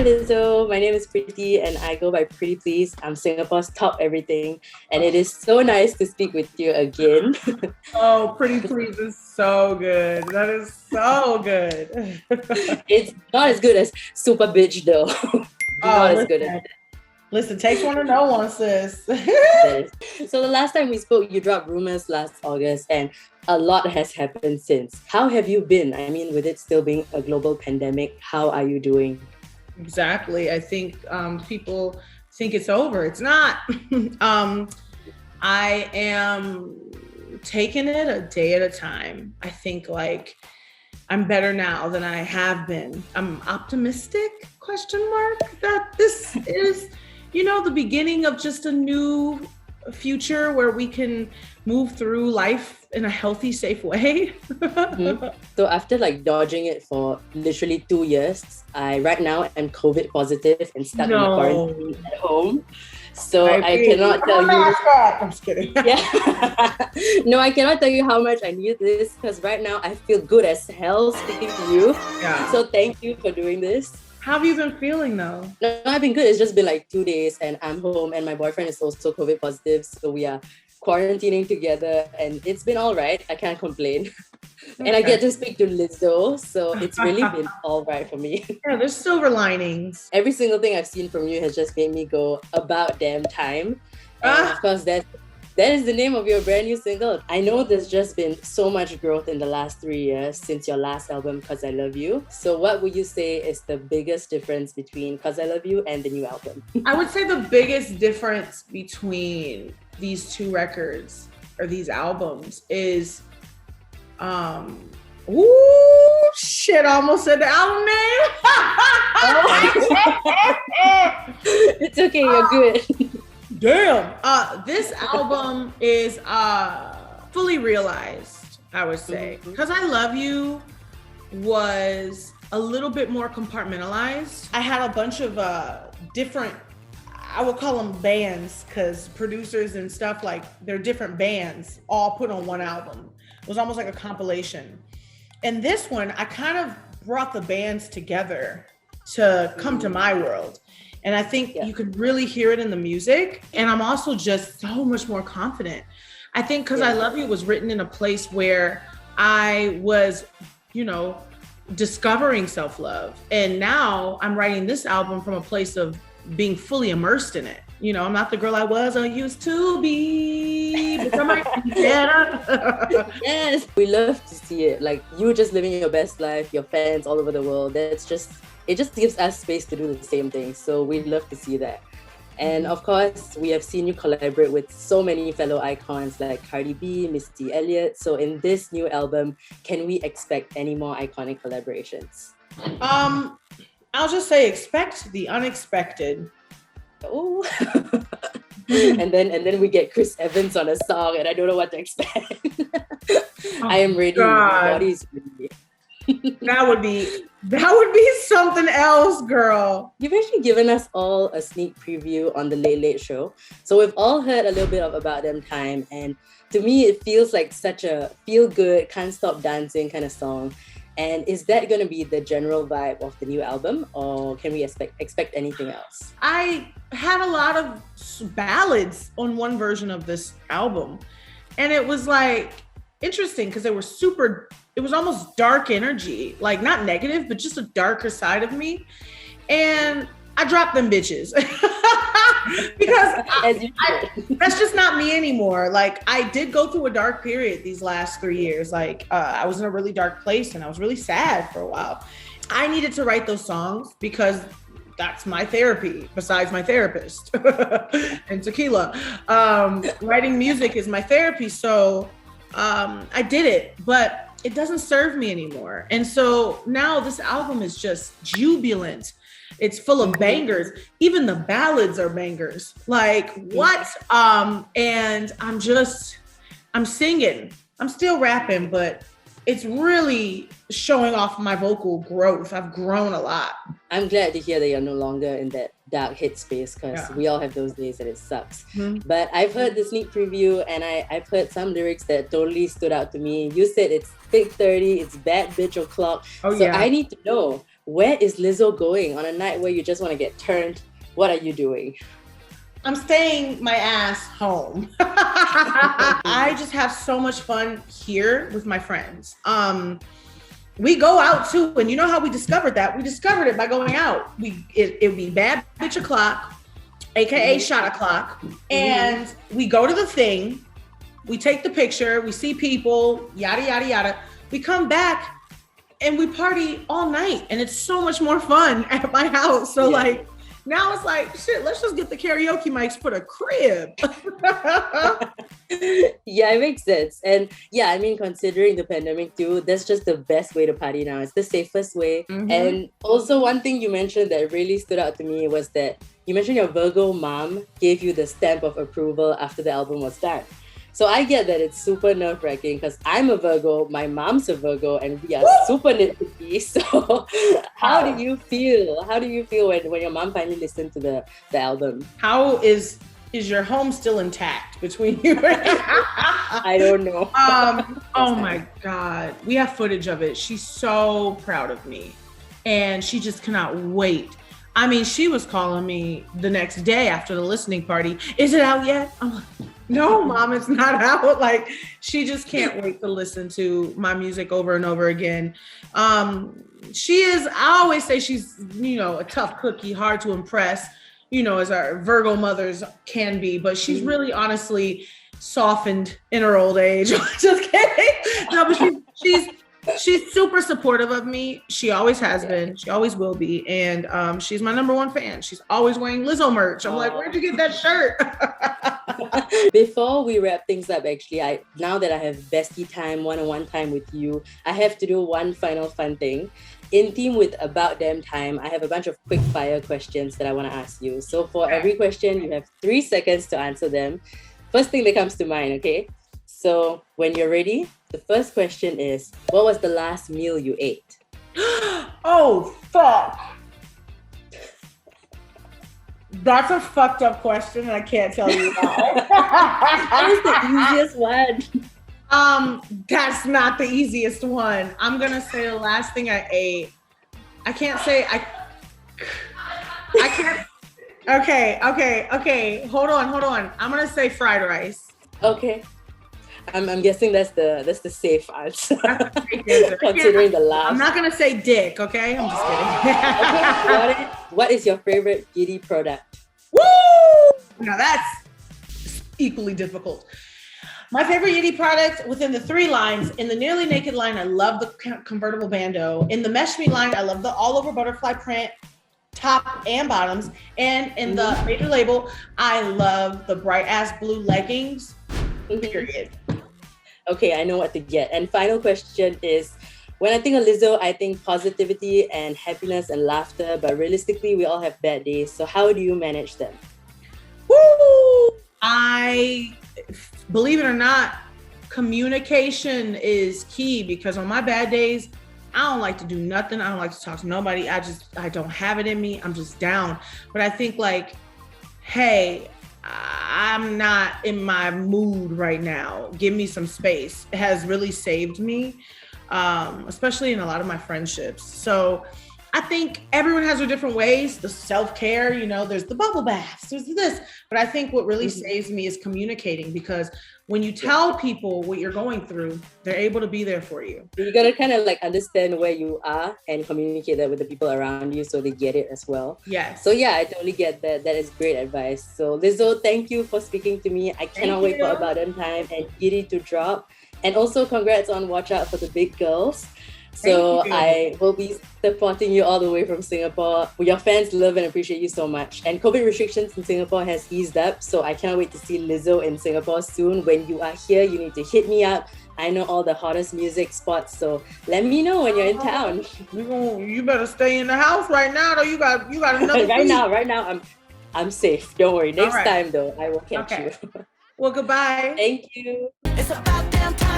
Hi Lizzo, my name is Preeti and I go by Preetipls. I'm Singapore's top everything and it is so nice to speak with you again. Oh, Preetipls is so good. That is so good. It's not as good as Super Bitch though. Not as good as that. Listen, takes one to know one, sis. So the last time we spoke, you dropped Rumors last August and a lot has happened since. How have you been? I mean, with it still being a global pandemic, how are you doing? Exactly. I think people think it's over. It's not. I am taking it a day at a time. I think I'm better now than I have been. I'm optimistic, ? That this is, the beginning of just a new future where we can move through life in a healthy, safe way. Mm-hmm. So after dodging it for literally 2 years, I right now am COVID positive and stuck in quarantine at home. So I cannot tell you. I'm just kidding. Yeah. No, I cannot tell you how much I need this because right now I feel good as hell speaking to you. Yeah. So thank you for doing this. How have you been feeling though? No, I've been good. It's just been 2 days and I'm home and my boyfriend is also COVID positive. So we are quarantining together and it's been all right. I can't complain. Okay. And I get to speak to Lizzo. So it's really been all right for me. Yeah, there's silver linings. Every single thing I've seen from you has just made me go about damn time. And of course, that is the name of your brand new single. I know there's just been so much growth in the last 3 years since your last album, 'Cause I Love You. So what would you say is the biggest difference between 'Cause I Love You and the new album? I would say the biggest difference between these two records or these albums is, I almost said the album name. It's okay, you're good. Damn. This album is fully realized, I would say. 'Cause I Love You was a little bit more compartmentalized. I had a bunch of different, I would call them bands, because producers and stuff, they're different bands all put on one album. It was almost like a compilation. And this one, I kind of brought the bands together to come to my world. And I think you could really hear it in the music. And I'm also just so much more confident. I think 'Cause I Love You was written in a place where I was, discovering self-love. And now I'm writing this album from a place of being fully immersed in it. I'm not the girl I was or used to be, but I might be better. Yes, we love to see it. You just living your best life, your fans all over the world. It just gives us space to do the same thing. So we love to see that. And of course, we have seen you collaborate with so many fellow icons like Cardi B, Missy Elliott. So in this new album, can we expect any more iconic collaborations? I'll just say expect the unexpected. Oh. and then we get Chris Evans on a song and I don't know what to expect. I am ready. My body is ready. That would be something else, girl. You've actually given us all a sneak preview on the Late Late Show. So we've all heard a little bit of About Them Time. And to me, it feels like such a feel-good, can't stop dancing kind of song. And is that going to be the general vibe of the new album? Or can we expect anything else? I had a lot of ballads on one version of this album. And it was interesting because they were it was almost dark energy, not negative, but just a darker side of me. And I dropped them bitches because that's just not me anymore. I did go through a dark period these last 3 years. I was in a really dark place and I was really sad for a while. I needed to write those songs because that's my therapy besides my therapist and tequila. Writing music is my therapy. So I did it, but it doesn't serve me anymore. And so now this album is just jubilant. It's full of bangers. Even the ballads are bangers. What? And I'm singing. I'm still rapping, but it's really showing off my vocal growth. I've grown a lot. I'm glad to hear that you're no longer in that dark hit space because we all have those days and it sucks. Mm-hmm. But I've heard the sneak preview and I've heard some lyrics that totally stood out to me. You said it's thick 30, it's bad bitch o'clock. I need to know, where is Lizzo going on a night where you just want to get turned? What are you doing? I'm staying my ass home. I just have so much fun here with my friends. We go out too, and you know how we discovered that? We discovered it by going out. It would be Bad Bitch O'Clock, aka Shot O'Clock, and we go to the thing, we take the picture, we see people, yada, yada, yada. We come back and we party all night, and it's so much more fun at my house. So like, now it's like, shit, let's just get the karaoke mics for the crib. Yeah, it makes sense. And yeah, I mean, considering the pandemic too, that's just the best way to party now. It's the safest way. And also one thing you mentioned that really stood out to me was that you mentioned your Virgo mom gave you the stamp of approval after the album was done. So I get that it's super nerve-wracking because I'm a Virgo, my mom's a Virgo, and we are super nitpicky. So how do you feel? How do you feel when your mom finally listened to the album? How is your home still intact between you and I don't know. Oh my God. We have footage of it. She's so proud of me. And she just cannot wait. I mean, she was calling me the next day after the listening party. Is it out yet? I'm like, no, Mom, it's not out. Like, she just can't wait to listen to my music over and over again. She is, I always say she's, a tough cookie, hard to impress, as our Virgo mothers can be, but she's really honestly softened in her old age. Just kidding. No, but she's super supportive of me. She always has been. She always will be. And she's my number one fan. She's always wearing Lizzo merch. I'm like, where'd you get that shirt? Before we wrap things up, actually, now that I have bestie time, one-on-one time with you, I have to do one final fun thing. In theme with About Damn Time, I have a bunch of quick fire questions that I want to ask you. So for every question, you have 3 seconds to answer them. First thing that comes to mind, okay? So when you're ready, the first question is, what was the last meal you ate? Oh, fuck. That's a fucked up question, and I can't tell you why. That is the easiest one. That's not the easiest one. I'm gonna say the last thing I ate. I can't say I can't. Okay. Hold on. I'm gonna say fried rice. Okay. I'm guessing that's the safe answer. Considering the last. I'm not gonna say dick, okay? I'm just kidding. Okay, what is your favorite Giddy product? Woo! Now that's equally difficult. My favorite Yiddy product within the 3 lines, in the Nearly Naked line, I love the convertible bandeau. In the Mesh Me line, I love the all over butterfly print top and bottoms. And in the major label, I love the bright ass blue leggings, period. Okay, I know what to get. And final question is, when I think of Lizzo, I think positivity and happiness and laughter, but realistically, we all have bad days. So how do you manage them? Woo! Believe it or not, communication is key, because on my bad days, I don't like to do nothing. I don't like to talk to nobody. I don't have it in me. I'm just down. But I think like, hey, I'm not in my mood right now. Give me some space. It has really saved me, especially in a lot of my friendships. So I think everyone has their different ways. The self-care, there's the bubble baths, there's this. But I think what really saves me is communicating, because when you tell people what you're going through, they're able to be there for you. You gotta kind of like understand where you are and communicate that with the people around you so they get it as well. Yes. So yeah, I totally get that. That is great advice. So Lizzo, thank you for speaking to me. I cannot wait for About Damn Time and Giddy to drop. And also congrats on Watch Out for the Big Girls. So I will be supporting you all the way from Singapore. Your fans love and appreciate you so much. And COVID restrictions in Singapore has eased up, so I cannot wait to see Lizzo in Singapore soon. When you are here, you need to hit me up. I know all the hottest music spots, so let me know when you're in town. You better stay in the house right now, though. You got another right now, I'm safe. Don't worry. Next time, though, I will catch you. Well, goodbye. Thank you. It's about damn time.